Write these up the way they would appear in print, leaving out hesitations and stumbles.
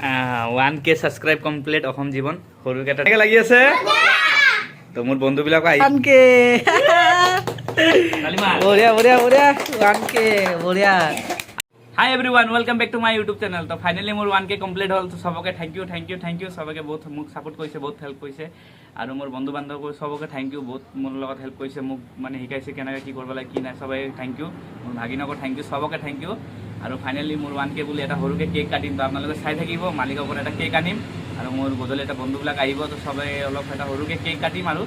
1K subscribe complete Assam জীবন সৰুকে এটা লাগি আছে তো মোৰ বন্ধু বিলাক 1K বঢ়িয়া বঢ়িয়া বঢ়িয়া 1K বঢ়িয়া hi everyone welcome back to my YouTube channel তো ফাইনালি মোৰ 1K কমপ্লিট হ'ল তো সবকে থ্যাংক ইউ সবকে বহুত মোক সাপোর্ট কৰিছে বহুত হেল্প কৰিছে আৰু মোৰ বন্ধু বান্ধৱ সবকে থ্যাংক ইউ বহুত মোৰ লগত হেল্প কৰিছে মোক মানে শিকাইছে কেনেকৈ কি কৰিব লাগে কি নাই সবাই থ্যাংক ইউ মোৰ ভাগিনকো থ্যাংক ইউ সবকে থ্যাংক ইউ আৰু ফাইনালি মোৰ 1K বুলি এটা সৰুকে কেক কাটিম তো আপোনালোকে চাই থাকিব মালিকৰ পৰা এটা কেক আনিম আৰু মোৰ গধূলি এটা বন্ধুবিলাক আহিব তো সবাই অলপ এটা সৰুকে কেক কাটিম আৰু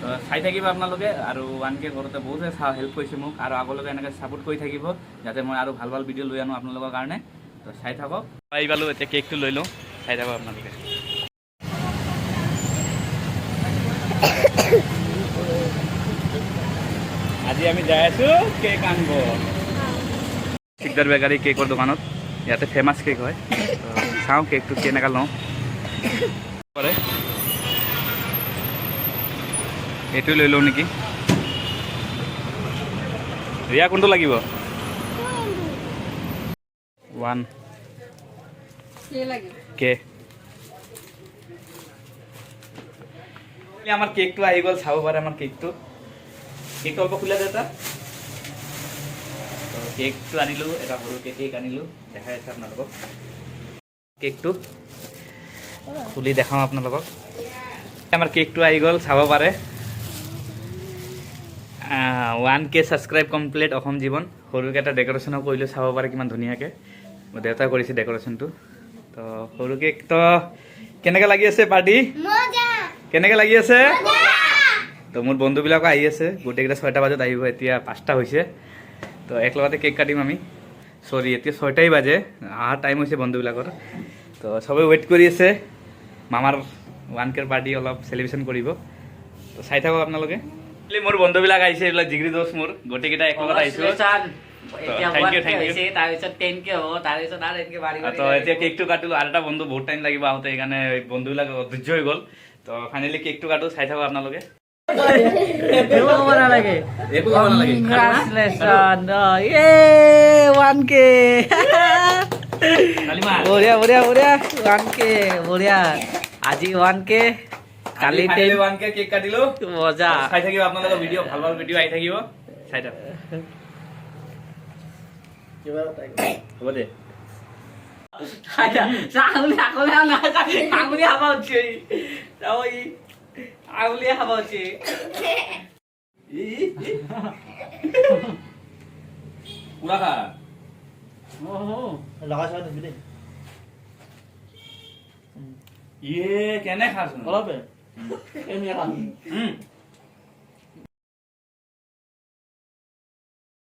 তো চাই থাকিব আপোনালোকে আৰু 1K ঘৰতে বহুত হেল্প কৰিছে মোক আৰু আগলৈকে এনেকৈ ছাপোৰ্ট কৰি থাকিব যাতে মই আৰু ভাল ভাল ভিডিঅ' লৈ আনো আপোনালোকৰ কাৰণে তো চাই থাকক পাই পালোঁ এতিয়া কেকটো লৈ লওঁ চাই থাকক আপোনালোকে আজি আমি যাই আছোঁ কেক আনিব শিকদাৰ বেকাৰী কেকৰ দোকানত ইয়াতে ফেমাছ কেক হয় চাওঁ কেকটো কেনেকৈ লওঁ কৰে এইটো লৈ লওঁ নেকি ৰিয়া কোনটো লাগিব 1 কে আমাৰ কেকটো আহি গ'ল চাব পাৰে আমাৰ কেকটো অল্প খোলা দে এটা কেকটো আনিলোঁ এটা সৰুকৈ কেক আনিলোঁ দেখাই আছে আপোনালোকক কেকটো খুলি দেখাওঁ আপোনালোকক আমাৰ কেকটো আহি গ'ল চাব পাৰে 1K সাবস্ক্ৰাইব কমপ্লিট অসম জীবন সৰুকৈ এটা ডেকোৰেশ্যনো কৰিলোঁ চাব পাৰে কিমান ধুনীয়াকৈ মোৰ দেউতাই কৰিছে ডেকোৰেশ্যনটো তো সৰুকৈ তো কেনেকৈ লাগি আছে পাৰ্টি কেনেকৈ লাগি আছে তো মোৰ বন্ধুবিলাকো আহি আছে গোটেইকেইটা 6টা বজাত আহিব এতিয়া 5টা হৈছে তো একলগতে কেক কাটিম আমি সরি এতিয়া 6টাই বাজে অহাৰ টাইম হৈছে বন্ধুবিলাকৰ তো সবে ওয়েট কৰি আছে মামাৰ 1K পাৰ্টি অলপ সেলিব্ৰেশন কৰিব তো চাই থাকক আপোনালোকে মোৰ বন্ধুবিলাক আহিছে এইবিলাক জিগৰি দোষ মোৰ গোটেইকেইটা একলগত আহিছোঁ তো এতিয়া কেকটো কাটিলোঁ আৰু এটা বন্ধু বহুত টাইম লাগিব আহোঁতে সেইকাৰণে বন্ধুবিলাক ধৈৰ্য হৈ গ'ল তো ফাইনেলি কেকটো কাটো চাই থাকক আপোনালোকে বঢ়িয়া বঢ়িয়া বঢ়িয়া 1K বঢ়িয়া আজি 1K কালি 1K কেক কাটিলো মজা চাই থাকিব আপোনালোকৰ ভিডিঅ' ভাল ভাল ভিডিঅ' আহি থাকিব চাই থাকক হ'ব দে আঙুলি খাব হচ্ছে পুরা খা ইয়ে কেনে খাস অলপ